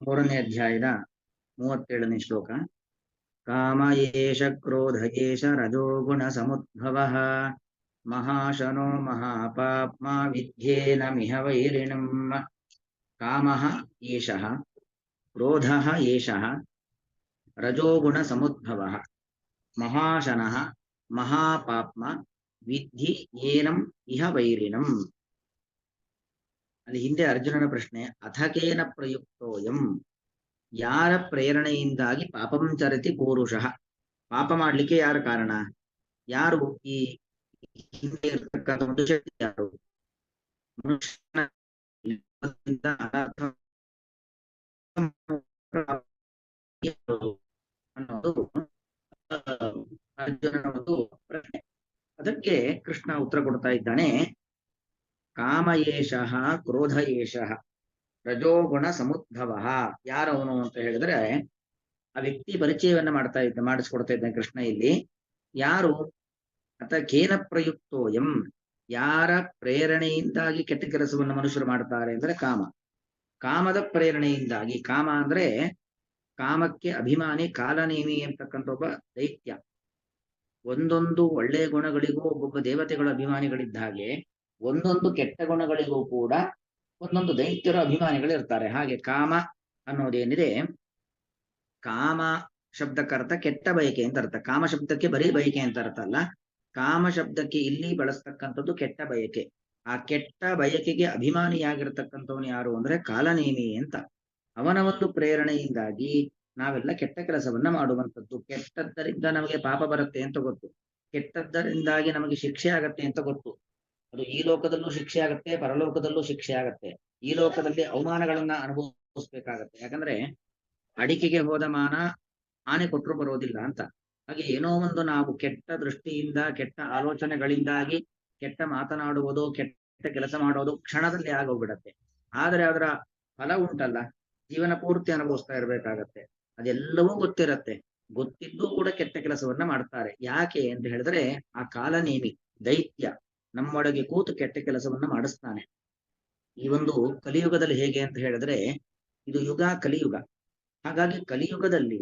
ಮೂರನೇ ಅಧ್ಯಾಯದ 37ನೇ ಶ್ಲೋಕ. ಕಾಮ ಏಷ ಕ್ರೋಧ ಏಷ ರಜೋಗುಣ ಸಮುದ್ಭವಃ ಮಹಾಶನೋ ಮಹಾಪಾಪ್ಮ ವಿದ್ಯೇನ ಮಿಹ ವೈರಿಣಂ. ಕಾಮಃ ಏಷಃ ಕ್ರೋಧಃ ಏಷಃ ರಜೋಗುಣ ಸಮುದ್ಭವಃ ಮಹಾಶನಃ ಮಹಾಪಾಪ್ಮ ವಿದ್ಧಿ ಏನಂ ಇಹ ವೈರಿಣಂ. ಅಲ್ಲಿ ಹಿಂದೆ ಅರ್ಜುನನ ಪ್ರಶ್ನೆ, ಅಥಕೇನ ಪ್ರಯುಕ್ತೋಯಂ, ಯಾರ ಪ್ರೇರಣೆಯಿಂದಾಗಿ ಪಾಪಂ ಚರತಿ ಪೂರುಷಃ, ಪಾಪ ಮಾಡ್ಲಿಕ್ಕೆ ಯಾರ ಕಾರಣ, ಯಾರು ಈ ಹಿಂದೆ ಇರ್ತಕ್ಕಂಥ ಒಂದು ಶಕ್ತಿ, ಯಾರು ಮನುಷ್ಯನ ಅನ್ನೋದು ಅರ್ಜುನನ ಒಂದು ಪ್ರಶ್ನೆ. ಅದಕ್ಕೆ ಕೃಷ್ಣ ಉತ್ತರ ಕೊಡ್ತಾ ಇದ್ದಾನೆ, ಕಾಮ ಏಷಃ ಕ್ರೋಧ ಏಷಃ ರಜೋಗುಣ ಸಮುದ್ಭವ. ಯಾರವನು ಅಂತ ಹೇಳಿದ್ರೆ ಆ ವ್ಯಕ್ತಿ ಪರಿಚಯವನ್ನ ಮಾಡಿಸ್ಕೊಡ್ತಾ ಇದ್ದಾನೆ ಕೃಷ್ಣ ಇಲ್ಲಿ. ಯಾರು ಅಥ ಕೇನ ಪ್ರಯುಕ್ತೋಯಂ, ಯಾರ ಪ್ರೇರಣೆಯಿಂದಾಗಿ ಕೆಟ್ಟ ಕೆಲಸವನ್ನು ಮನುಷ್ಯರು ಮಾಡ್ತಾರೆ ಅಂದ್ರೆ ಕಾಮ. ಕಾಮದ ಪ್ರೇರಣೆಯಿಂದಾಗಿ, ಕಾಮ ಅಂದ್ರೆ ಕಾಮಕ್ಕೆ ಅಭಿಮಾನಿ ಕಾಲನೇಮಿ ಅಂತಕ್ಕಂಥ ಒಬ್ಬ ದೈತ್ಯ. ಒಂದೊಂದು ಒಳ್ಳೆ ಗುಣಗಳಿಗೂ ಒಬ್ಬೊಬ್ಬ ದೇವತೆಗಳ ಅಭಿಮಾನಿಗಳಿದ್ದ ಹಾಗೆ ಒಂದೊಂದು ಕೆಟ್ಟ ಗುಣಗಳಿಗೂ ಕೂಡ ಒಂದೊಂದು ದೈತ್ಯರ ಅಭಿಮಾನಿಗಳಿರ್ತಾರೆ. ಹಾಗೆ ಕಾಮ ಅನ್ನೋದೇನಿದೆ, ಕಾಮ ಶಬ್ದಕ್ಕರ್ಥ ಕೆಟ್ಟ ಬಯಕೆ ಅಂತ ಅರ್ಥ. ಕಾಮ ಶಬ್ದಕ್ಕೆ ಬರೀ ಬಯಕೆ ಅಂತ ಅರ್ಥ ಅಲ್ಲ, ಕಾಮ ಶಬ್ದಕ್ಕೆ ಇಲ್ಲಿ ಬಳಸ್ತಕ್ಕಂಥದ್ದು ಕೆಟ್ಟ ಬಯಕೆ. ಆ ಕೆಟ್ಟ ಬಯಕೆಗೆ ಅಭಿಮಾನಿಯಾಗಿರ್ತಕ್ಕಂಥವನು ಯಾರು ಅಂದ್ರೆ ಕಾಲನೇಮಿ ಅಂತ. ಅವನ ಒಂದು ಪ್ರೇರಣೆಯಿಂದಾಗಿ ನಾವೆಲ್ಲ ಕೆಟ್ಟ ಕೆಲಸವನ್ನ ಮಾಡುವಂಥದ್ದು. ಕೆಟ್ಟದ್ದರಿಂದ ನಮಗೆ ಪಾಪ ಬರುತ್ತೆ ಅಂತ ಗೊತ್ತು, ಕೆಟ್ಟದ್ದರಿಂದಾಗಿ ನಮಗೆ ಶಿಕ್ಷೆ ಆಗತ್ತೆ ಅಂತ ಗೊತ್ತು. ಅದು ಈ ಲೋಕದಲ್ಲೂ ಶಿಕ್ಷೆ ಆಗತ್ತೆ, ಪರಲೋಕದಲ್ಲೂ ಶಿಕ್ಷೆ ಆಗತ್ತೆ. ಈ ಲೋಕದಲ್ಲಿ ಅವಮಾನಗಳನ್ನ ಅನುಭವಿಸ್ಬೇಕಾಗತ್ತೆ. ಯಾಕಂದ್ರೆ ಅಡಿಕೆಗೆ ಹೋದ ಮಾನ ಆನೆ ಕೊಟ್ಟರು ಬರೋದಿಲ್ಲ ಅಂತ. ಹಾಗೆ ಏನೋ ಒಂದು ನಾವು ಕೆಟ್ಟ ದೃಷ್ಟಿಯಿಂದ, ಕೆಟ್ಟ ಆಲೋಚನೆಗಳಿಂದಾಗಿ ಕೆಟ್ಟ ಮಾತನಾಡುವುದು, ಕೆಟ್ಟ ಕೆಲಸ ಮಾಡೋದು ಕ್ಷಣದಲ್ಲಿ ಆಗೋಗ್ಬಿಡತ್ತೆ. ಆದ್ರೆ ಅದರ ಫಲ ಉಂಟಲ್ಲ, ಜೀವನ ಪೂರ್ತಿ ಅನುಭವಿಸ್ತಾ ಇರ್ಬೇಕಾಗತ್ತೆ. ಅದೆಲ್ಲವೂ ಗೊತ್ತಿರತ್ತೆ, ಗೊತ್ತಿದ್ದೂ ಕೂಡ ಕೆಟ್ಟ ಕೆಲಸವನ್ನ ಮಾಡ್ತಾರೆ. ಯಾಕೆ ಅಂತ ಹೇಳಿದ್ರೆ ಆ ಕಾಲನೇಮಿ ದೈತ್ಯ ನಮ್ಮೊಳಗೆ ಕೂತು ಕೆಟ್ಟ ಕೆಲಸವನ್ನ ಮಾಡಿಸ್ತಾನೆ. ಈ ಒಂದು ಕಲಿಯುಗದಲ್ಲಿ ಹೇಗೆ ಅಂತ ಹೇಳಿದ್ರೆ, ಇದು ಯುಗ ಕಲಿಯುಗ. ಹಾಗಾಗಿ ಕಲಿಯುಗದಲ್ಲಿ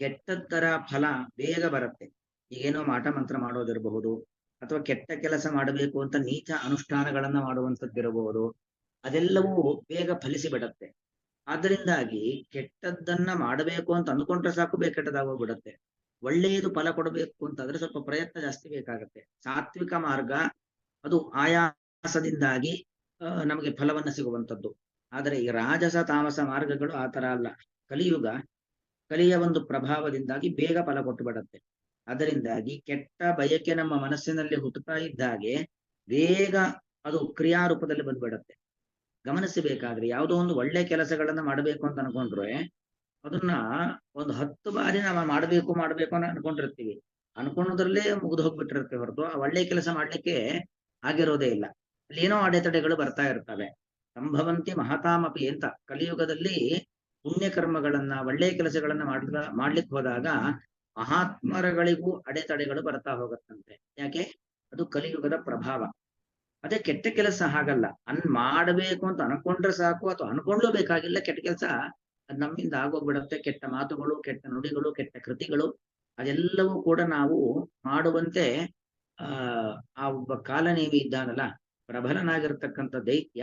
ಕೆಟ್ಟದ್ದರ ಫಲ ಬೇಗ ಬರುತ್ತೆ. ಈಗೇನೋ ಮಾಟ ಮಂತ್ರ ಮಾಡೋದಿರಬಹುದು, ಅಥವಾ ಕೆಟ್ಟ ಕೆಲಸ ಮಾಡಬೇಕು ಅಂತ ನೀಚ ಅನುಷ್ಠಾನಗಳನ್ನ ಮಾಡುವಂಥದ್ದಿರಬಹುದು, ಅದೆಲ್ಲವೂ ಬೇಗ ಫಲಿಸಿ ಬಿಡತ್ತೆ. ಆದ್ದರಿಂದಾಗಿ ಕೆಟ್ಟದ್ದನ್ನ ಮಾಡಬೇಕು ಅಂತ ಅಂದ್ಕೊಂಡ್ರೆ ಸಾಕು ಬೇಗ ಕೆಟ್ಟದಾಗೋಗ್ಬಿಡತ್ತೆ. ಒಳ್ಳೆಯದು ಫಲ ಕೊಡಬೇಕು ಅಂತಂದ್ರೆ ಸ್ವಲ್ಪ ಪ್ರಯತ್ನ ಜಾಸ್ತಿ ಬೇಕಾಗತ್ತೆ. ಸಾತ್ವಿಕ ಮಾರ್ಗ ಅದು ಆಯಾಸದಿಂದಾಗಿ ನಮಗೆ ಫಲವನ್ನ ಸಿಗುವಂಥದ್ದು. ಆದರೆ ಈ ರಾಜಸ ತಾಮಸ ಮಾರ್ಗಗಳು ಆ ತರ ಅಲ್ಲ. ಕಲಿಯುಗ, ಕಲಿಯ ಒಂದು ಪ್ರಭಾವದಿಂದಾಗಿ ಬೇಗ ಫಲ ಕೊಟ್ಟು ಬಿಡತ್ತೆ. ಅದರಿಂದಾಗಿ ಕೆಟ್ಟ ಬಯಕೆ ನಮ್ಮ ಮನಸ್ಸಿನಲ್ಲಿ ಹುಟ್ಟುತ್ತಾ ಇದ್ದಾಗೆ ಬೇಗ ಅದು ಕ್ರಿಯಾರೂಪದಲ್ಲಿ ಬಂದ್ಬಿಡತ್ತೆ. ಗಮನಿಸಬೇಕಾದ್ರೆ ಯಾವುದೋ ಒಂದು ಒಳ್ಳೆ ಕೆಲಸಗಳನ್ನ ಮಾಡಬೇಕು ಅಂತ ಅನ್ಕೊಂಡ್ರೆ ಅದನ್ನ ಒಂದು 10 ಬಾರಿ ನಾವು ಮಾಡಬೇಕು ಅಂತ ಅನ್ಕೊಂಡಿರ್ತೀವಿ. ಅನ್ಕೊಂಡ್ರಲ್ಲೇ ಮುಗಿದು ಹೋಗ್ಬಿಟ್ಟಿರುತ್ತೆ ಹೊರತು ಆ ಒಳ್ಳೆ ಕೆಲಸ ಮಾಡ್ಲಿಕ್ಕೆ ಆಗಿರೋದೇ ಇಲ್ಲ. ಅಲ್ಲಿ ಏನೋ ಅಡೆತಡೆಗಳು ಬರ್ತಾ ಇರ್ತವೆ. ಸಂಭವಂತಿ ಮಹತಾಮಪಿ ಅಂತ ಕಲಿಯುಗದಲ್ಲಿ ಪುಣ್ಯ ಕರ್ಮಗಳನ್ನ, ಒಳ್ಳೆ ಕೆಲಸಗಳನ್ನ ಮಾಡ್ಲಿಕ್ಕೆ ಹೋದಾಗ ಮಹಾತ್ಮರಗಳಿಗೂ ಅಡೆತಡೆಗಳು ಬರ್ತಾ ಹೋಗತ್ತಂತೆ. ಯಾಕೆ? ಅದು ಕಲಿಯುಗದ ಪ್ರಭಾವ. ಅದೇ ಕೆಟ್ಟ ಕೆಲಸ ಹಾಗಲ್ಲ. ಮಾಡಬೇಕು ಅಂತ ಅನ್ಕೊಂಡ್ರೆ ಸಾಕು, ಅಥವಾ ಅನ್ಕೊಂಡ್ಲೂ ಬೇಕಾಗಿಲ್ಲ, ಕೆಟ್ಟ ಕೆಲಸ ಅದು ನಮ್ಮಿಂದ ಆಗೋಗ್ಬಿಡತ್ತೆ. ಕೆಟ್ಟ ಮಾತುಗಳು, ಕೆಟ್ಟ ನುಡಿಗಳು, ಕೆಟ್ಟ ಕೃತಿಗಳು ಅದೆಲ್ಲವೂ ಕೂಡ ನಾವು ಮಾಡುವಂತೆ ಆ ಒಬ್ಬ ಕಾಲನೇಮಿ ಇದ್ದಾನಲ್ಲ, ಪ್ರಬಲನಾಗಿರ್ತಕ್ಕಂಥ ದೈತ್ಯ,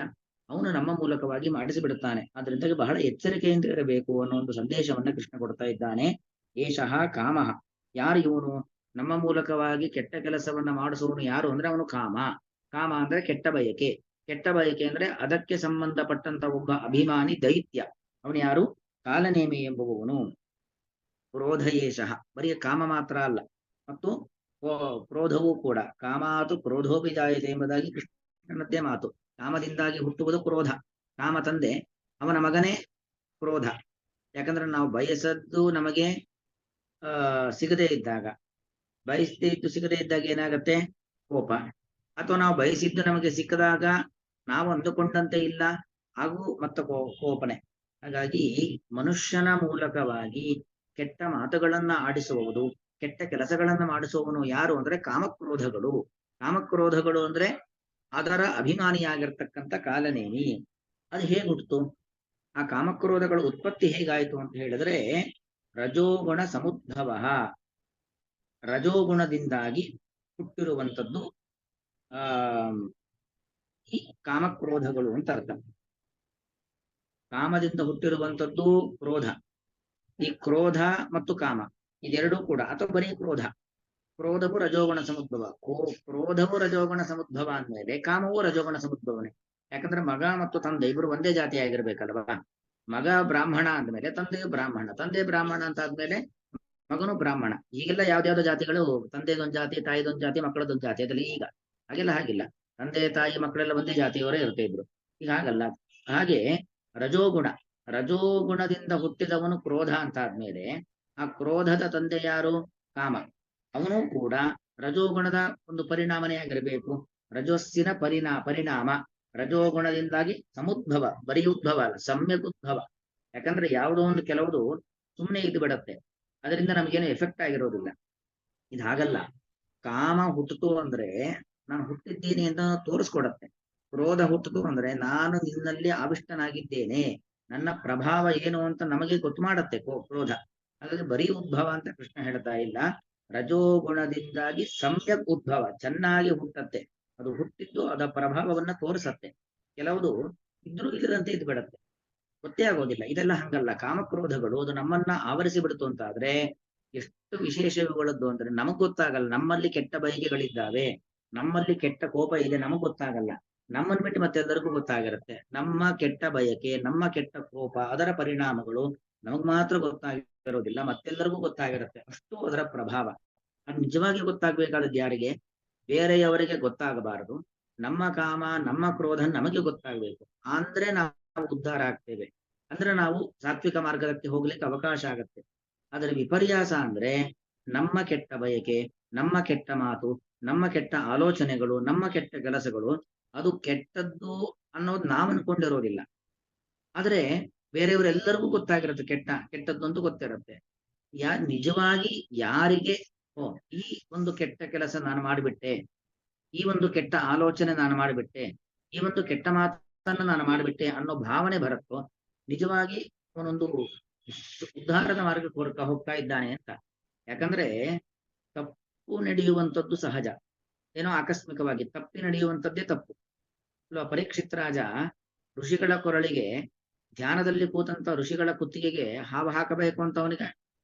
ಅವನು ನಮ್ಮ ಮೂಲಕವಾಗಿ ಮಾಡಿಸಿಬಿಡುತ್ತಾನೆ. ಆದ್ರಿಂದಾಗಿ ಬಹಳ ಎಚ್ಚರಿಕೆಯಿಂದ ಇರಬೇಕು ಅನ್ನೋ ಒಂದು ಸಂದೇಶವನ್ನ ಕೃಷ್ಣ ಕೊಡ್ತಾ ಇದ್ದಾನೆ. ಏಷಃ ಕಾಮಃ, ಯಾರು ಇವನು ನಮ್ಮ ಮೂಲಕವಾಗಿ ಕೆಟ್ಟ ಕೆಲಸವನ್ನ ಮಾಡಿಸುವವನು ಯಾರು ಅಂದ್ರೆ ಅವನು ಕಾಮ. ಕಾಮ ಅಂದ್ರೆ ಕೆಟ್ಟ ಬಯಕೆ. ಕೆಟ್ಟ ಬಯಕೆ ಅಂದ್ರೆ ಅದಕ್ಕೆ ಸಂಬಂಧಪಟ್ಟಂತ ಒಬ್ಬ ಅಭಿಮಾನಿ ದೈತ್ಯ. ಅವನು ಯಾರು? ಕಾಲನೇಮಿ ಎಂಬುವವನು. ಕ್ರೋಧ ಏಷಃ, ಬರೀ ಕಾಮ ಮಾತ್ರ ಅಲ್ಲ, ಮತ್ತು ಕ್ರೋಧವೂ ಕೂಡ. ಕಾಮಾತು ಕ್ರೋಧೋಪಿ ಜಾಯತೆ ಎಂಬುದಾಗಿ ಕೃಷ್ಣನದ್ದೇ ಮಾತು. ಕಾಮದಿಂದಾಗಿ ಹುಟ್ಟುವುದು ಕ್ರೋಧ. ಕಾಮ ತಂದೆ, ಅವನ ಮಗನೇ ಕ್ರೋಧ. ಯಾಕಂದ್ರೆ ನಾವು ಬಯಸದ್ದು ನಮಗೆ ಸಿಗದೇ ಇದ್ದಾಗ, ಬಯಸದೇ ಇದ್ದು ಸಿಗದೇ ಇದ್ದಾಗ ಏನಾಗತ್ತೆ? ಕೋಪ. ಅಥವಾ ನಾವು ಬಯಸಿದ್ದು ನಮಗೆ ಸಿಕ್ಕದಾಗ ನಾವು ಅಂದುಕೊಂಡಂತೆ ಇಲ್ಲ, ಹಾಗೂ ಮತ್ತೆ ಕೋಪನೆ. ಹಾಗಾಗಿ ಮನುಷ್ಯನ ಮೂಲಕವಾಗಿ ಕೆಟ್ಟ ಮಾತುಗಳನ್ನ ಆಡಿಸುವುದು, ಕೆಟ್ಟ ಕೆಲಸಗಳನ್ನ ಮಾಡಿಸುವವನು ಯಾರು ಅಂದ್ರೆ ಕಾಮಕ್ರೋಧಗಳು. ಕಾಮಕ್ರೋಧಗಳು ಅಂದ್ರೆ ಅದರ ಅಭಿಮಾನಿಯಾಗಿರ್ತಕ್ಕಂಥ ಕಾಲನೇಮಿ. ಅದು ಹೇಗೆ ಹುಟ್ಟಿತು? ಆ ಕಾಮಕ್ರೋಧಗಳ ಉತ್ಪತ್ತಿ ಹೇಗಾಯಿತು ಅಂತ ಹೇಳಿದ್ರೆ ರಜೋಗುಣ ಸಮುದ್ಭವ, ರಜೋಗುಣದಿಂದಾಗಿ ಹುಟ್ಟಿರುವಂಥದ್ದು ಆ ಈ ಕಾಮಕ್ರೋಧಗಳು ಅಂತ ಅರ್ಥ. ಕಾಮದಿಂದ ಹುಟ್ಟಿರುವಂಥದ್ದು ಕ್ರೋಧ. ಈ ಕ್ರೋಧ ಮತ್ತು ಕಾಮ ಇದೆರಡೂ ಕೂಡ, ಅಥವಾ ಬರೀ ಕ್ರೋಧ, ಕ್ರೋಧವು ರಜೋಗುಣ ಸಮುದ್ಭವ, ಕ್ರೋಧವು ರಜೋಗುಣ ಸಮುದ್ಭವ ಅಂದ್ಮೇಲೆ ಕಾಮವು ರಜೋಗುಣ ಸಮುದ್ಭವನೇ. ಯಾಕಂದ್ರೆ ಮಗ ಮತ್ತು ತಂದೆ ಇಬ್ರು ಒಂದೇ ಜಾತಿ ಆಗಿರ್ಬೇಕಲ್ವಾ. ಮಗ ಬ್ರಾಹ್ಮಣ ಅಂದ್ಮೇಲೆ ತಂದೆಯು ಬ್ರಾಹ್ಮಣ, ತಂದೆ ಬ್ರಾಹ್ಮಣ ಅಂತ ಆದ್ಮೇಲೆ ಮಗನು ಬ್ರಾಹ್ಮಣ. ಈಗೆಲ್ಲ ಯಾವ್ದಾವ್ದೋ ಜಾತಿಗಳು, ತಂದೆದೊಂದು ಜಾತಿ, ತಾಯಿದೊಂದು ಜಾತಿ, ಮಕ್ಕಳದೊಂದು ಜಾತಿ, ಅದ್ರಲ್ಲಿ ಈಗ ಹಾಗೆಲ್ಲ ಹಾಗಿಲ್ಲ. ತಂದೆ ತಾಯಿ ಮಕ್ಕಳೆಲ್ಲ ಒಂದೇ ಜಾತಿಯವರೇ ಇರುತ್ತೆ ಇಬ್ರು. ಈಗ ಹಾಗಲ್ಲ. ಹಾಗೆ ರಜೋಗುಣ, ರಜೋಗುಣದಿಂದ ಹುಟ್ಟಿದವನು ಕ್ರೋಧ ಅಂತ ಆದ್ಮೇಲೆ ಆ ಕ್ರೋಧದ ತಂದೆ ಯಾರು? ಕಾಮ. ಅವನು ಕೂಡ ರಜೋಗುಣದ ಒಂದು ಪರಿಣಾಮನೇ ಆಗಿರಬೇಕು. ರಜೋಸ್ಸಿನ ಪರಿಣಾಮ ರಜೋಗುಣದಿಂದಾಗಿ ಸಮುದ್ಭವ, ಬರೀ ಉದ್ಭವ ಅಲ್ಲ, ಸಮ್ಯಕ್ ಉದ್ಭವ. ಯಾಕಂದ್ರೆ ಯಾವುದೋ ಒಂದು ಕೆಲವುದು ಸುಮ್ಮನೆ ಇದ್ದು ಬಿಡತ್ತೆ, ಅದರಿಂದ ನಮಗೇನು ಎಫೆಕ್ಟ್ ಆಗಿರೋದಿಲ್ಲ. ಇದು ಹಾಗಲ್ಲ. ಕಾಮ ಹುಟ್ಟಿತು ಅಂದ್ರೆ ನಾನು ಹುಟ್ಟಿದ್ದೀನಿ ಅಂತ ತೋರಿಸ್ಕೊಡತ್ತೆ. ಕ್ರೋಧ ಹುಟ್ಟಿತು ಅಂದ್ರೆ ನಾನು ನಿನ್ನಲ್ಲಿ ಆವಿಷ್ಟನಾಗಿದ್ದೇನೆ, ನನ್ನ ಪ್ರಭಾವ ಏನು ಅಂತ ನಮಗೆ ಗೊತ್ತು ಮಾಡತ್ತೆ ಕ್ರೋಧ. ಹಾಗಾಗಿ ಬರೀ ಉದ್ಭವ ಅಂತ ಕೃಷ್ಣ ಹೇಳ್ತಾ ಇಲ್ಲ. ರಜೋಗುಣದಿಂದಾಗಿ ಸಮ್ಯಕ್ ಉದ್ಭವ, ಚೆನ್ನಾಗಿ ಹುಟ್ಟತ್ತೆ. ಅದು ಹುಟ್ಟಿದ್ದು ಅದರ ಪ್ರಭಾವವನ್ನ ತೋರಿಸತ್ತೆ. ಕೆಲವುದು ಇದ್ರೂ ಇಲ್ಲದಂತೆ ಇದ್ದು ಬಿಡತ್ತೆ, ಗೊತ್ತೇ ಆಗೋದಿಲ್ಲ. ಇದೆಲ್ಲ ಹಂಗಲ್ಲ. ಕಾಮಕ್ರೋಧಗಳು ಅದು ನಮ್ಮನ್ನ ಆವರಿಸಿ ಬಿಡ್ತು ಅಂತ ಆದ್ರೆ ಎಷ್ಟು ವಿಶೇಷಗಳದ್ದು ಅಂದ್ರೆ ನಮಗ್ ಗೊತ್ತಾಗಲ್ಲ. ನಮ್ಮಲ್ಲಿ ಕೆಟ್ಟ ಬಯಕೆಗಳಿದ್ದಾವೆ, ನಮ್ಮಲ್ಲಿ ಕೆಟ್ಟ ಕೋಪ ಇದೆ, ನಮಗ್ ಗೊತ್ತಾಗಲ್ಲ. ನಮ್ಮನ್ನು ಬಿಟ್ಟು ಮತ್ತೆಲ್ಲರಿಗೂ ಗೊತ್ತಾಗಿರುತ್ತೆ. ನಮ್ಮ ಕೆಟ್ಟ ಬಯಕೆ, ನಮ್ಮ ಕೆಟ್ಟ ಕೋಪ, ಅದರ ಪರಿಣಾಮಗಳು ನಮಗ್ ಮಾತ್ರ ಗೊತ್ತಾಗಿರೋದಿಲ್ಲ, ಮತ್ತೆಲ್ಲರಿಗೂ ಗೊತ್ತಾಗಿರುತ್ತೆ. ಅಷ್ಟು ಅದರ ಪ್ರಭಾವ. ಅದು ನಿಜವಾಗಿ ಗೊತ್ತಾಗ್ಬೇಕಾದದ್ದು ಯಾರಿಗೆ? ಬೇರೆಯವರಿಗೆ ಗೊತ್ತಾಗಬಾರದು. ನಮ್ಮ ಕಾಮ, ನಮ್ಮ ಕ್ರೋಧ ನಮಗೆ ಗೊತ್ತಾಗ್ಬೇಕು. ಅಂದ್ರೆ ನಾವು ಉದ್ಧಾರ ಆಗ್ತೇವೆ, ಅಂದ್ರೆ ನಾವು ಸಾತ್ವಿಕ ಮಾರ್ಗದಕ್ಕೆ ಹೋಗ್ಲಿಕ್ಕೆ ಅವಕಾಶ ಆಗತ್ತೆ. ಅದರ ವಿಪರ್ಯಾಸ ಅಂದ್ರೆ ನಮ್ಮ ಕೆಟ್ಟ ಬಯಕೆ, ನಮ್ಮ ಕೆಟ್ಟ ಮಾತು, ನಮ್ಮ ಕೆಟ್ಟ ಆಲೋಚನೆಗಳು, ನಮ್ಮ ಕೆಟ್ಟ ಕೆಲಸಗಳು ಅದು ಕೆಟ್ಟದ್ದು ಅನ್ನೋದು ನಾವು ಅನ್ಕೊಂಡಿರೋದಿಲ್ಲ. ಆದ್ರೆ ಬೇರೆಯವರೆಲ್ಲರಿಗೂ ಗೊತ್ತಾಗಿರುತ್ತೆ, ಕೆಟ್ಟದ್ದು ಅಂತ ಗೊತ್ತಿರುತ್ತೆ. ನಿಜವಾಗಿ ಯಾರಿಗೆ ಈ ಒಂದು ಕೆಟ್ಟ ಕೆಲಸ ನಾನು ಮಾಡಿಬಿಟ್ಟೆ, ಈ ಒಂದು ಕೆಟ್ಟ ಆಲೋಚನೆ ನಾನು ಮಾಡಿಬಿಟ್ಟೆ, ಈ ಒಂದು ಕೆಟ್ಟ ಮಾತನ್ನು ನಾನು ಮಾಡಿಬಿಟ್ಟೆ ಅನ್ನೋ ಭಾವನೆ ಬರುತ್ತೋ ನಿಜವಾಗಿ ಅವನೊಂದು ಉದ್ಧಾರದ ಮಾರ್ಗಕ್ಕೆ ಹೋಗ್ತಾ ಇದ್ದಾನೆ ಅಂತ. ಯಾಕಂದ್ರೆ ತಪ್ಪು ನಡೆಯುವಂಥದ್ದು ಸಹಜ, ಏನೋ ಆಕಸ್ಮಿಕವಾಗಿ ತಪ್ಪಿ ನಡೆಯುವಂಥದ್ದೇ ತಪ್ಪು ಅಲ್ವಾ. ಪರೀಕ್ಷಿತ್ ರಾಜ ಋಷಿಗಳ ಕೊರಳಿಗೆ, ಧ್ಯಾನದಲ್ಲಿ ಕೂತಂತ ಋಷಿಗಳ ಕುತ್ತಿಗೆಗೆ ಹಾವು ಹಾಕಬೇಕು ಅಂತ ಅವನಿಗೆ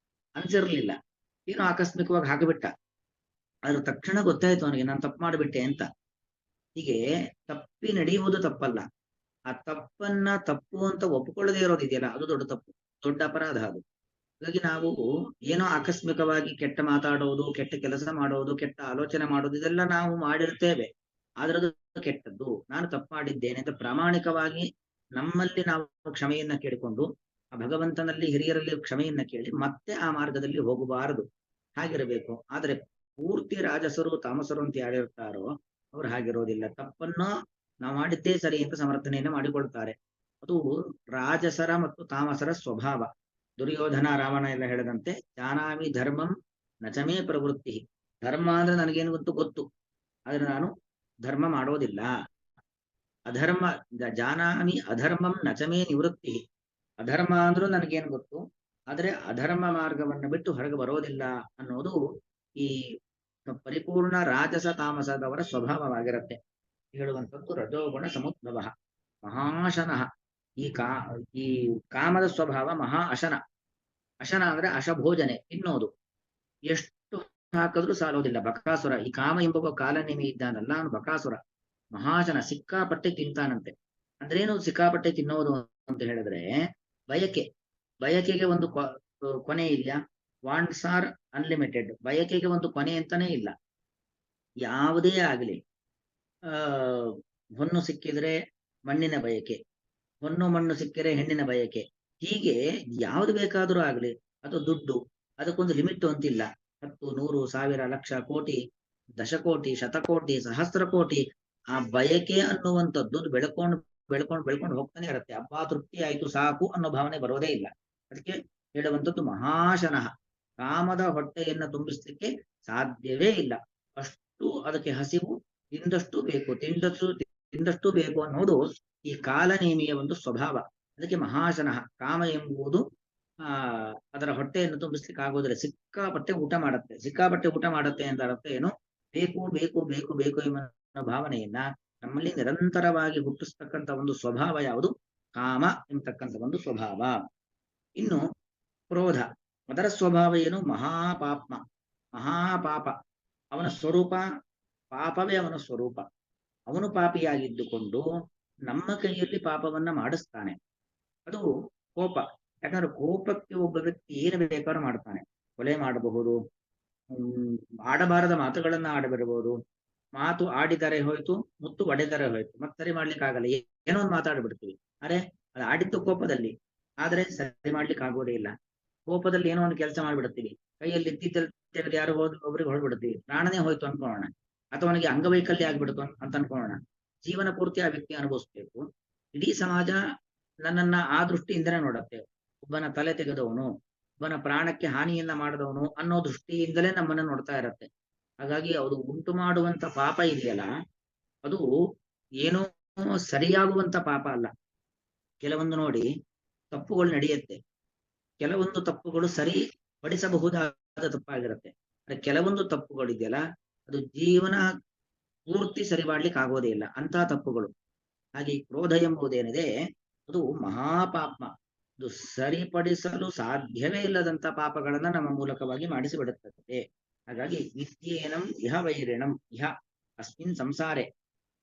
ಅನ್ಸಿರ್ಲಿಲ್ಲ. ಏನೋ ಆಕಸ್ಮಿಕವಾಗಿ ಹಾಕಿಬಿಟ್ಟ. ಅದ್ರ ತಕ್ಷಣ ಗೊತ್ತಾಯ್ತು ಅವನಿಗೆ ನಾನು ತಪ್ಪು ಮಾಡಿಬಿಟ್ಟೆ ಅಂತ. ಹೀಗೆ ತಪ್ಪಿ ನಡೆಯುವುದು ತಪ್ಪಲ್ಲ, ಆ ತಪ್ಪನ್ನ ತಪ್ಪು ಅಂತ ಒಪ್ಪಿಕೊಳ್ಳದೆ ಇರೋದಿದೆಯಲ್ಲ ಅದು ದೊಡ್ಡ ತಪ್ಪು, ದೊಡ್ಡ ಅಪರಾಧ ಅದು. ಹಾಗಾಗಿ ನಾವು ಏನೋ ಆಕಸ್ಮಿಕವಾಗಿ ಕೆಟ್ಟ ಮಾತಾಡೋದು, ಕೆಟ್ಟ ಕೆಲಸ ಮಾಡೋದು, ಕೆಟ್ಟ ಆಲೋಚನೆ ಮಾಡೋದು ಇದೆಲ್ಲ ನಾವು ಮಾಡಿರ್ತೇವೆ. ಆದ್ರೆ ಅದು ಕೆಟ್ಟದ್ದು, ನಾನು ತಪ್ಪು ಮಾಡಿದ್ದೇನೆ ಅಂತ ಪ್ರಾಮಾಣಿಕವಾಗಿ ನಮ್ಮಲ್ಲಿ ನಾವು ಕ್ಷಮೆಯನ್ನ ಕೇಳಿಕೊಂಡು ಆ ಭಗವಂತನಲ್ಲಿ ಹಿರಿಯರಲ್ಲಿ ಕ್ಷಮೆಯನ್ನ ಕೇಳಿ ಮತ್ತೆ ಆ ಮಾರ್ಗದಲ್ಲಿ ಹೋಗಬಾರದು, ಹಾಗಿರಬೇಕು. ಆದ್ರೆ ಪೂರ್ತಿ ರಾಜಸರು ತಾಮಸರು ಅಂತ ಯಾರಿರ್ತಾರೋ ಅವ್ರು ಹಾಗಿರೋದಿಲ್ಲ. ತಪ್ಪನ್ನ ನಾವು ಮಾಡಿದ್ದೇ ಸರಿ ಅಂತ ಸಮರ್ಥನೆಯನ್ನ ಮಾಡಿಕೊಳ್ತಾರೆ. ಅದು ರಾಜಸರ ಮತ್ತು ತಾಮಸರ ಸ್ವಭಾವ. ದುರ್ಯೋಧನ ರಾವಣ ಎಲ್ಲ ಹೇಳಿದಂತೆ ಜಾನಾಮಿ ಧರ್ಮಂ ನಚಮೇ ಪ್ರವೃತ್ತಿ. ಧರ್ಮ ಅಂದ್ರೆ ನನಗೇನು ಗೊತ್ತು, ಆದ್ರೆ ನಾನು ಧರ್ಮ ಮಾಡೋದಿಲ್ಲ. ಅಧರ್ಮ ಜಾನಾಮಿ ಅಧರ್ಮಂ ನಚಮೇ ನಿವೃತ್ತಿ. ಅಧರ್ಮ ಅಂದ್ರೂ ನನಗೇನು ಗೊತ್ತು, ಆದ್ರೆ ಅಧರ್ಮ ಮಾರ್ಗವನ್ನು ಬಿಟ್ಟು ಹೊರಗೆ ಬರೋದಿಲ್ಲ ಅನ್ನೋದು ಈ ಪರಿಪೂರ್ಣ ರಾಜಸ ತಾಮಸದವರ ಸ್ವಭಾವವಾಗಿರುತ್ತೆ. ಹೇಳುವಂಥದ್ದು ರಜೋಗುಣ ಸಮುದ್ಭವ ಮಹಾಶನಃ. ಈ ಕಾಮದ ಸ್ವಭಾವ ಮಹಾ ಅಶನ. ಅಶನ ಅಂದ್ರೆ ಅಶಭೋಜನೆ, ತಿನ್ನೋದು. ಎಷ್ಟು ಹಾಕಿದ್ರೂ ಸಾಲೋದಿಲ್ಲ. ಬಕಾಸುರ, ಈ ಕಾಮ ಎಂಬ ಕಾಲನೇಮಿ ಇದ್ದಾನಲ್ಲ ಅವನು ಬಕಾಸುರ, ಮಹಾಶನ, ಸಿಕ್ಕಾಪಟ್ಟೆ ತಿಂತಾನಂತೆ. ಅಂದ್ರೇನು ಸಿಕ್ಕಾಪಟ್ಟೆ ತಿನ್ನೋದು ಅಂತ ಹೇಳಿದ್ರೆ ಬಯಕೆಗೆ ಒಂದು ಕೊನೆ ಇಲ್ಲ. Wants R unlimited. ಬಯಕೆಗೆ ಒಂದು ಕೊನೆ ಅಂತಾನೆ ಇಲ್ಲ. ಯಾವುದೇ ಆಗಲಿ, ಹೊನ್ನು ಸಿಕ್ಕಿದ್ರೆ ಮಣ್ಣಿನ ಬಯಕೆ, ಹೊನ್ನು ಮಣ್ಣು ಸಿಕ್ಕಿದ್ರೆ ಹೆಣ್ಣಿನ ಬಯಕೆ, ಹೀಗೆ ಯಾವ್ದು ಬೇಕಾದರೂ ಆಗಲಿ. ಅದು ದುಡ್ಡು, ಅದಕ್ಕೊಂದು ಲಿಮಿಟ್ ಅಂತಿಲ್ಲ. 10, 100, 1000, ಲಕ್ಷ, ಕೋಟಿ, ದಶಕೋಟಿ, ಶತಕೋಟಿ, ಸಹಸ್ರ ಕೋಟಿ, ಆ ಬಯಕೆ ಅನ್ನುವಂಥದ್ದು ಬೆಳ್ಕೊಂಡು ಬೆಳ್ಕೊಂಡು ಬೆಳ್ಕೊಂಡು ಹೋಗ್ತಾನೆ ಇರುತ್ತೆ. ಅಬ್ಬಾ ತೃಪ್ತಿ ಆಯ್ತು ಸಾಕು ಅನ್ನೋ ಭಾವನೆ ಬರೋದೇ ಇಲ್ಲ. ಅದಕ್ಕೆ ಹೇಳುವಂಥದ್ದು ಮಹಾಶನಃ. ಕಾಮದ ಹೊಟ್ಟೆಯನ್ನು ತುಂಬಿಸ್ಲಿಕ್ಕೆ ಸಾಧ್ಯವೇ ಇಲ್ಲ. ಅಷ್ಟು ಅದಕ್ಕೆ ಹಸಿವು, ತಿಂದಷ್ಟು ಬೇಕು, ತಿಂದಷ್ಟು ಬೇಕು ಅನ್ನೋದು ಈ ಕಾಲನೇಮಿಯ ಒಂದು ಸ್ವಭಾವ. ಅದಕ್ಕೆ ಮಹಾಶನಃ. ಕಾಮ ಎಂಬುದು ಅದರ ಹೊಟ್ಟೆಯನ್ನು ತುಂಬಿಸ್ಲಿಕ್ಕೆ ಆಗೋದಿಲ್ಲ. ಸಿಕ್ಕಾಪಟ್ಟೆ ಊಟ ಮಾಡುತ್ತೆ. ಸಿಕ್ಕಾಪಟ್ಟೆ ಊಟ ಮಾಡುತ್ತೆ ಅಂತ ಅರ್ಥ ಏನು? ಬೇಕು ಬೇಕು ಬೇಕು ಬೇಕು ಎಂಬ ಭಾವನೆಯನ್ನ ನಮ್ಮಲ್ಲಿ ನಿರಂತರವಾಗಿ ಹುಟ್ಟಿಸ್ತಕ್ಕಂಥ ಒಂದು ಸ್ವಭಾವ ಯಾವುದು? ಕಾಮ ಎಂಬತಕ್ಕಂಥ ಒಂದು ಸ್ವಭಾವ. ಇನ್ನು ಕ್ರೋಧ, ಅದರ ಸ್ವಭಾವ ಏನು? ಮಹಾಪಾಪ್ಮ, ಮಹಾಪಾಪ. ಅವನ ಸ್ವರೂಪ ಪಾಪವೇ ಅವನ ಸ್ವರೂಪ. ಅವನು ಪಾಪಿಯಾಗಿದ್ದುಕೊಂಡು ನಮ್ಮ ಕೈಯಲ್ಲಿ ಪಾಪವನ್ನ ಮಾಡಿಸ್ತಾನೆ. ಅದು ಕೋಪ. ಯಾಕಂದ್ರೆ ಕೋಪಕ್ಕೆ ಒಬ್ಬ ವ್ಯಕ್ತಿ ಏನು ಬೇಕಾದ್ರೂ ಮಾಡ್ತಾನೆ. ಕೊಲೆ ಮಾಡಬಹುದು, ಆಡಬಾರದ ಮಾತುಗಳನ್ನ ಆಡಬಿಡಬಹುದು. ಮಾತು ಆಡಿದರೆ ಹೋಯ್ತು, ಮುತ್ತು ಒಡೆದರೆ ಹೋಯ್ತು, ಮತ್ತೆ ಸರಿ ಮಾಡ್ಲಿಕ್ಕೆ ಆಗಲ್ಲ. ಏನೋ ಒಂದು ಮಾತಾಡ್ಬಿಡ್ತೀವಿ. ಅರೆ, ಅದು ಆಡಿದ್ದು ಕೋಪದಲ್ಲಿ, ಆದ್ರೆ ಸರಿ ಮಾಡ್ಲಿಕ್ಕೆ ಆಗೋದೇ ಇಲ್ಲ. ಕೋಪದಲ್ಲಿ ಏನೋ ಒಂದು ಕೆಲಸ ಮಾಡ್ಬಿಡ್ತೀವಿ. ಕೈಯಲ್ಲಿ ಇದ್ದಿದ್ದಲ್ಲಿ ತೆಗೆದು ಯಾರು ಒಬ್ರಿಗೆ ಹೊಡ್ಬಿಡ್ತೀವಿ. ಪ್ರಾಣನೇ ಹೋಯ್ತು ಅನ್ಕೊಳ್ಳೋಣ, ಅಥವಾ ಅವನಿಗೆ ಅಂಗವೈಕಲ್ಯ ಆಗ್ಬಿಡ್ತು ಅಂತ ಅನ್ಕೊಳ್ಳೋಣ. ಜೀವನ ಪೂರ್ತಿ ಆ ವ್ಯಕ್ತಿ ಅನುಭವಿಸ್ಬೇಕು. ಇಡೀ ಸಮಾಜ ನನ್ನನ್ನ ಆ ದೃಷ್ಟಿಯಿಂದನೇ ನೋಡತ್ತೆ. ಒಬ್ಬನ ತಲೆ ತೆಗೆದವನು, ಒಬ್ಬನ ಪ್ರಾಣಕ್ಕೆ ಹಾನಿಯನ್ನ ಮಾಡಿದವನು ಅನ್ನೋ ದೃಷ್ಟಿಯಿಂದಲೇ ನಮ್ಮನ್ನ ನೋಡ್ತಾ ಇರತ್ತೆ. ಹಾಗಾಗಿ ಅದು ಉಂಟು ಮಾಡುವಂತ ಪಾಪ ಇದೆಯಲ್ಲ, ಅದು ಏನೋ ಸರಿಯಾಗುವಂತ ಪಾಪ ಅಲ್ಲ. ಕೆಲವೊಂದು ನೋಡಿ ತಪ್ಪುಗಳು ನಡೆಯುತ್ತೆ, ಕೆಲವೊಂದು ತಪ್ಪುಗಳು ಸರಿಪಡಿಸಬಹುದಾದ ತಪ್ಪಾಗಿರುತ್ತೆ. ಕೆಲವೊಂದು ತಪ್ಪುಗಳಿದೆಯಲ್ಲ, ಅದು ಜೀವನ ಪೂರ್ತಿ ಸರಿ ಮಾಡ್ಲಿಕ್ಕೆ ಆಗೋದೇ ಇಲ್ಲ ಅಂತಹ ತಪ್ಪುಗಳು. ಹಾಗೆ ಕ್ರೋಧ ಎಂಬುದೇನಿದೆ, ಅದು ಮಹಾಪಾಪ. ಅದು ಸರಿಪಡಿಸಲು ಸಾಧ್ಯವೇ ಇಲ್ಲದಂತ ಪಾಪಗಳನ್ನ ನಮ್ಮ ಮೂಲಕವಾಗಿ ಮಾಡಿಸಿಬಿಡುತ್ತದೆ. ಹಾಗಾಗಿ ವಿದ್ಯೇನಂ ಇಹ ವೈರಿಣಂ ಇಹ ಅಸ್ಮಿನ್ ಸಂಸಾರೆ.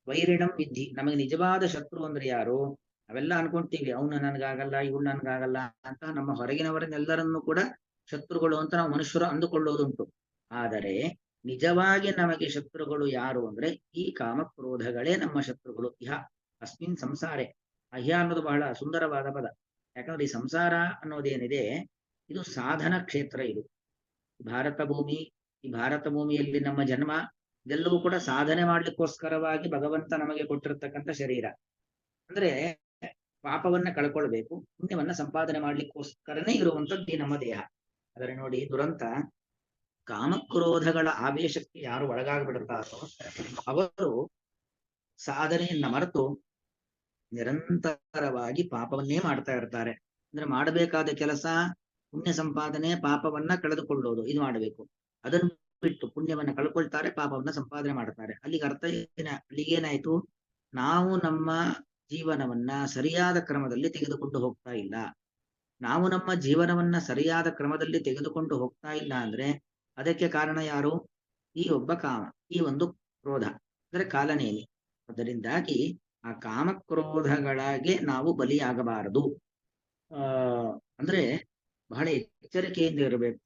ವೈರಿಣಂ ವಿದ್ಧಿ, ನಮಗೆ ನಿಜವಾದ ಶತ್ರು ಅಂದ್ರೆ ಯಾರು? ಅವೆಲ್ಲ ಅನ್ಕೊಂತೀವಿ, ಅವನು ನನ್ಗಾಗಲ್ಲ, ಇವಳು ನನ್ಗಾಗಲ್ಲ ಅಂತ. ನಮ್ಮ ಹೊರಗಿನವರನ್ನೆಲ್ಲರನ್ನೂ ಕೂಡ ಶತ್ರುಗಳು ಅಂತ ನಾವು ಮನುಷ್ಯರು ಅಂದುಕೊಳ್ಳೋದುಂಟು. ಆದರೆ ನಿಜವಾಗಿ ನಮಗೆ ಶತ್ರುಗಳು ಯಾರು ಅಂದ್ರೆ ಈ ಕಾಮಕ್ರೋಧಗಳೇ ನಮ್ಮ ಶತ್ರುಗಳು. ಇಹ ಅಸ್ಮಿನ್ ಸಂಸಾರೆ. ಅಹ್ಯ ಅನ್ನೋದು ಬಹಳ ಸುಂದರವಾದ ಪದ. ಯಾಕಂದ್ರೆ ಈ ಸಂಸಾರ ಅನ್ನೋದೇನಿದೆ, ಇದು ಸಾಧನ ಕ್ಷೇತ್ರ. ಇದು ಭಾರತ ಭೂಮಿ. ಈ ಭಾರತ ಭೂಮಿಯಲ್ಲಿ ನಮ್ಮ ಜನ್ಮ, ಇದೆಲ್ಲವೂ ಕೂಡ ಸಾಧನೆ ಮಾಡ್ಲಿಕ್ಕೋಸ್ಕರವಾಗಿ ಭಗವಂತ ನಮಗೆ ಕೊಟ್ಟಿರ್ತಕ್ಕಂಥ ಶರೀರ. ಅಂದ್ರೆ ಪಾಪವನ್ನ ಕಳ್ಕೊಳ್ಬೇಕು, ಪುಣ್ಯವನ್ನ ಸಂಪಾದನೆ ಮಾಡ್ಲಿಕ್ಕೋಸ್ಕರನೇ ಇರುವಂತದ್ದು ಈ ನಮ್ಮ ದೇಹ. ಆದರೆ ನೋಡಿ ದುರಂತ, ಕಾಮಕ್ರೋಧಗಳ ಆವೇಶಕ್ಕೆ ಯಾರು ಒಳಗಾಗ್ಬಿಡುತ್ತಾರೋ ಅವರು ಸಾಧನೆಯನ್ನ ಮರೆತು ನಿರಂತರವಾಗಿ ಪಾಪವನ್ನೇ ಮಾಡ್ತಾ ಇರ್ತಾರೆ. ಅಂದ್ರೆ ಮಾಡಬೇಕಾದ ಕೆಲಸ ಪುಣ್ಯ ಸಂಪಾದನೆ, ಪಾಪವನ್ನ ಕಳೆದುಕೊಳ್ಳೋದು, ಇದು ಮಾಡಬೇಕು. ಅದನ್ನು ಬಿಟ್ಟು ಪುಣ್ಯವನ್ನ ಕಳ್ಕೊಳ್ತಾರೆ, ಪಾಪವನ್ನ ಸಂಪಾದನೆ ಮಾಡ್ತಾರೆ. ಅಲ್ಲಿಗೆ ಅರ್ಥ ಅಲ್ಲಿಗೇನಾಯ್ತು? ನಾವು ನಮ್ಮ ಜೀವನವನ್ನ ಸರಿಯಾದ ಕ್ರಮದಲ್ಲಿ ತೆಗೆದುಕೊಂಡು ಹೋಗ್ತಾ ಇಲ್ಲ. ನಾವು ನಮ್ಮ ಜೀವನವನ್ನ ಸರಿಯಾದ ಕ್ರಮದಲ್ಲಿ ತೆಗೆದುಕೊಂಡು ಹೋಗ್ತಾ ಇಲ್ಲ ಅಂದ್ರೆ ಅದಕ್ಕೆ ಕಾರಣ ಯಾರು? ಈ ಒಬ್ಬ ಕಾಮ, ಈ ಒಂದು ಕ್ರೋಧ, ಅಂದ್ರೆ ಕಾಲನೇಮಿ. ಅದರಿಂದಾಗಿ ಆ ಕಾಮಕ್ರೋಧಗಳಿಗೆ ನಾವು ಬಲಿಯಾಗಬಾರದು. ಅಂದ್ರೆ ಬಹಳ ಎಚ್ಚರಿಕೆಯಿಂದ ಇರಬೇಕು.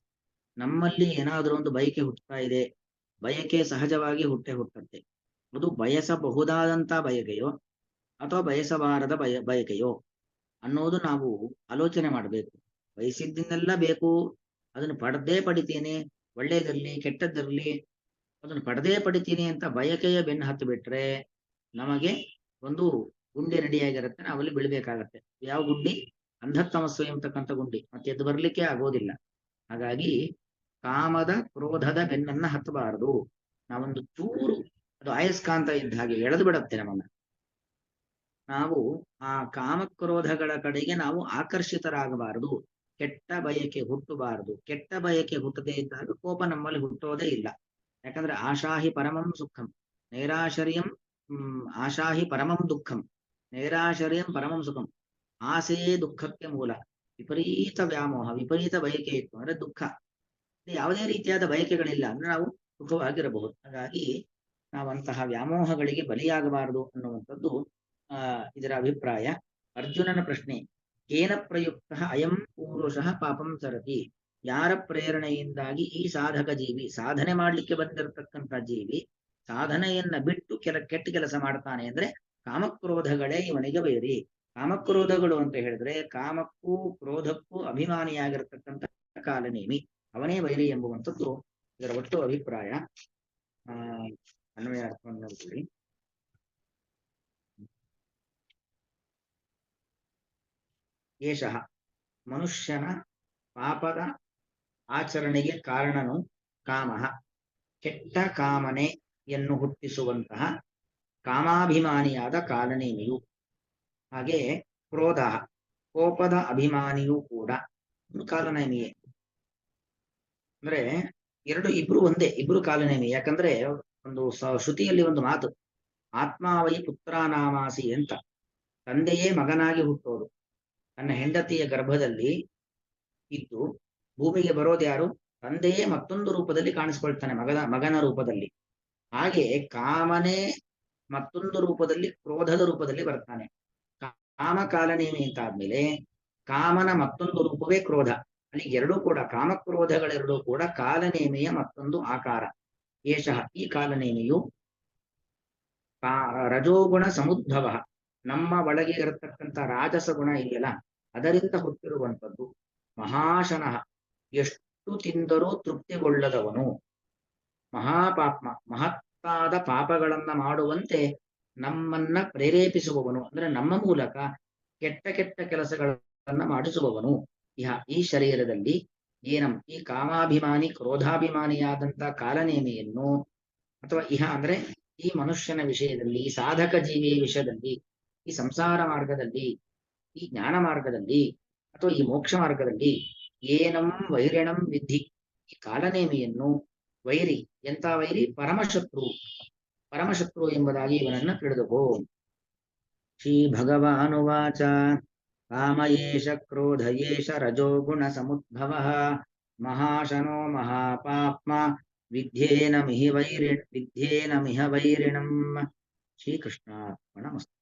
ನಮ್ಮಲ್ಲಿ ಏನಾದರೂ ಒಂದು ಬಯಕೆ ಹುಟ್ಟುತ್ತಾ ಇದೆ, ಬಯಕೆ ಸಹಜವಾಗಿ ಹುಟ್ಟುತ್ತೆ. ಅದು ಬಯಸಬಹುದಾದಂತ ಬಯಕೆಯೋ ಅಥವಾ ಬಯಸಬಾರದ ಬಯಕೆಯೋ ಅನ್ನೋದು ನಾವು ಆಲೋಚನೆ ಮಾಡಬೇಕು. ಬಯಸಿದ್ದನ್ನೆಲ್ಲ ಬೇಕು, ಅದನ್ನು ಪಡೆದೇ ಪಡಿತೇನೆ, ಒಳ್ಳೇದಿರ್ಲಿ ಕೆಟ್ಟದ್ದಿರ್ಲಿ ಅದನ್ನು ಪಡೆದೇ ಪಡಿತೀನಿ ಅಂತ ಬಯಕೆಯ ಬೆನ್ನು ಹತ್ತು ಬಿಟ್ರೆ ನಮಗೆ ಒಂದು ಗುಂಡಿ ರೆಡಿಯಾಗಿರುತ್ತೆ, ನಾವಲ್ಲಿ ಬೀಳ್ಬೇಕಾಗತ್ತೆ. ಯಾವ ಗುಂಡಿ? ಅಂಧತಮಸ್ಸು ಎಂಬತಕ್ಕಂಥ ಗುಂಡಿ. ಮತ್ತೆ ಎದ್ದು ಬರ್ಲಿಕ್ಕೆ ಆಗೋದಿಲ್ಲ. ಹಾಗಾಗಿ ಕಾಮದ ಕ್ರೋಧದ ಬೆನ್ನನ್ನ ಹತ್ತಬಾರದು. ನಾವೊಂದು ಚೂರು, ಅದು ಅಯಸ್ಕಾಂತ ಇದ್ದ ಹಾಗೆ ಎಳೆದು ಬಿಡತ್ತೆ ನಮ್ಮನ್ನ. ನಾವು ಆ ಕಾಮಕ್ರೋಧಗಳ ಕಡೆಗೆ ನಾವು ಆಕರ್ಷಿತರಾಗಬಾರದು. ಕೆಟ್ಟ ಬಯಕೆ ಹುಟ್ಟಬಾರದು. ಕೆಟ್ಟ ಬಯಕೆ ಹುಟ್ಟದೇ ಇದ್ದಾಗ ಕೋಪ ನಮ್ಮಲ್ಲಿ ಹುಟ್ಟೋದೇ ಇಲ್ಲ. ಯಾಕಂದ್ರೆ ಆಶಾಹಿ ಪರಮಂ ಸುಖಂ ನೈರಾಶರ್ಯಂ ಆಶಾಹಿ ಪರಮಂ ದುಃಖಂ ನೈರಾಶರ್ಯಂ ಪರಮಂ ಸುಖಂ. ಆಸೆಯೇ ದುಃಖಕ್ಕೆ ಮೂಲ. ವಿಪರೀತ ವ್ಯಾಮೋಹ, ವಿಪರೀತ ಬಯಕೆ ಇತ್ತು ಅಂದ್ರೆ ದುಃಖ. ಯಾವುದೇ ರೀತಿಯಾದ ಬಯಕೆಗಳಿಲ್ಲ ಅಂದ್ರೆ ನಾವು ಸುಖವಾಗಿರಬಹುದು. ಹಾಗಾಗಿ ನಾವಂತಹ ವ್ಯಾಮೋಹಗಳಿಗೆ ಬಲಿಯಾಗಬಾರದು ಅನ್ನುವಂಥದ್ದು ಇದರ ಅಭಿಪ್ರಾಯ. ಅರ್ಜುನನ ಪ್ರಶ್ನೆ, ಕೇನ ಪ್ರಯುಕ್ತ ಅಯಂ ಪೂರುಷಃ ಪಾಪಂ ಸರತಿ? ಯಾರ ಪ್ರೇರಣೆಯಿಂದಾಗಿ ಈ ಸಾಧಕ ಜೀವಿ, ಸಾಧನೆ ಮಾಡ್ಲಿಕ್ಕೆ ಬಂದಿರತಕ್ಕಂಥ ಜೀವಿ ಸಾಧನೆಯನ್ನ ಬಿಟ್ಟು ಕೆಟ್ಟ ಕೆಲಸ ಮಾಡ್ತಾನೆ ಅಂದ್ರೆ ಕಾಮಕ್ರೋಧಗಳೇ ಇವನಿಗೆ ವೈರಿ. ಕಾಮಕ್ರೋಧಗಳು ಅಂತ ಹೇಳಿದ್ರೆ ಕಾಮಕ್ಕೂ ಕ್ರೋಧಕ್ಕೂ ಅಭಿಮಾನಿಯಾಗಿರ್ತಕ್ಕಂಥ ಕಾಲನೇಮಿ, ಅವನೇ ವೈರಿ ಎಂಬುವಂಥದ್ದು ಇದರ ಒಟ್ಟು ಅಭಿಪ್ರಾಯ. ಅನ್ವಯ ಅರ್ಥವನ್ನು ನೋಡ್ಕೊಳ್ಳಿ. ಏಷಃ ಮನುಷ್ಯನ ಪಾಪದ ಆಚರಣೆಗೆ ಕಾರಣನು ಕಾಮಃ, ಕೆಟ್ಟ ಕಾಮನೆಯನ್ನು ಹುಟ್ಟಿಸುವಂತಹ ಕಾಮಾಭಿಮಾನಿಯಾದ ಕಾಲನೇಮಿಯು. ಹಾಗೆ ಕ್ರೋಧ, ಕೋಪದ ಅಭಿಮಾನಿಯೂ ಕೂಡ ಕಾಲನೇಮಿಯೇ. ಅಂದ್ರೆ ಇಬ್ರು ಒಂದೇ, ಇಬ್ರು ಕಾಲನೇಮಿ. ಯಾಕಂದ್ರೆ ಒಂದು ಶ್ರುತಿಯಲ್ಲಿ ಒಂದು ಮಾತು, ಆತ್ಮಾವೈ ಪುತ್ರಾನಾಮಾಸಿ ಅಂತ. ತಂದೆಯೇ ಮಗನಾಗಿ ಹುಟ್ಟೋದು, ತನ್ನ ಹೆಂಡತಿಯ ಗರ್ಭದಲ್ಲಿ ಇದ್ದು ಭೂಮಿಗೆ ಬರೋದು ಯಾರು? ತಂದೆಯೇ ಮತ್ತೊಂದು ರೂಪದಲ್ಲಿ ಕಾಣಿಸ್ಕೊಳ್ತಾನೆ, ಮಗನ ರೂಪದಲ್ಲಿ. ಹಾಗೆ ಕಾಮನೇ ಮತ್ತೊಂದು ರೂಪದಲ್ಲಿ, ಕ್ರೋಧದ ರೂಪದಲ್ಲಿ ಬರ್ತಾನೆ. ಕಾಮ ಕಾಲನೇಮಿ ಅಂತ ಆದ್ಮೇಲೆ ಕಾಮನ ಮತ್ತೊಂದು ರೂಪವೇ ಕ್ರೋಧ. ಅಲ್ಲಿ ಎರಡೂ ಕೂಡ, ಕಾಮಕ್ರೋಧಗಳೆರಡೂ ಕೂಡ ಕಾಲನೇಮಿಯ ಮತ್ತೊಂದು ಆಕಾರ. ಏಷಃ ಈ ಕಾಲನೇಮಿಯು ರಜೋಗುಣ ಸಮುದ್ಭವ, ನಮ್ಮ ಒಳಗೆ ಇರತಕ್ಕಂಥ ರಾಜಸ ಗುಣ ಇದೆಯಲ್ಲ ಅದರಿಂದ ಹುಟ್ಟಿರುವಂಥದ್ದು. ಮಹಾಶನಃ, ಎಷ್ಟು ತಿಂದರೂ ತೃಪ್ತಿಗೊಳ್ಳದವನು. ಮಹಾಪಾಪ್ಮ, ಮಹತ್ತಾದ ಪಾಪಗಳನ್ನ ಮಾಡುವಂತೆ ನಮ್ಮನ್ನ ಪ್ರೇರೇಪಿಸುವವನು, ಅಂದ್ರೆ ನಮ್ಮ ಮೂಲಕ ಕೆಟ್ಟ ಕೆಟ್ಟ ಕೆಲಸಗಳನ್ನ ಮಾಡಿಸುವವನು. ಈ ಶರೀರದಲ್ಲಿ ಈ ಕಾಮಾಭಿಮಾನಿ ಕ್ರೋಧಾಭಿಮಾನಿಯಾದಂತ ಕಾಲನೇಮಿಯನ್ನು, ಅಥವಾ ಅಂದ್ರೆ ಈ ಮನುಷ್ಯನ ವಿಷಯದಲ್ಲಿ, ಸಾಧಕ ಜೀವಿಯ ವಿಷಯದಲ್ಲಿ, ಈ ಸಂಸಾರ ಮಾರ್ಗದಲ್ಲಿ, ಈ ಜ್ಞಾನ ಮಾರ್ಗದಲ್ಲಿ, ಅಥವಾ ಈ ಮೋಕ್ಷ ಮಾರ್ಗದಲ್ಲಿ ಏನಂ ವೈರಿಣಂ ವಿಧಿ, ಈ ಕಾಲನೇಮಿಯನ್ನು ವೈರಿ, ಎಂತ ವೈರಿ? ಪರಮಶತ್ರು ಎಂಬುದಾಗಿ ಇವನನ್ನ ತಿಳಿದುಕೋ. ಶ್ರೀ ಭಗವಾನುವಾಚ ಕಾಮಯೇಷ ಕ್ರೋಧಯೇಷ ರಜೋಗುಣ ಸಮುದ್ಭವ ಮಹಾಶನೋ ಮಹಾಪಾಪ್ಮ ವಿದ್ಯೇನ ಮಿಹ ವೈರಿಣಂ. ಶ್ರೀಕೃಷ್ಣಾರ್ಪಣಮಸ್ತು.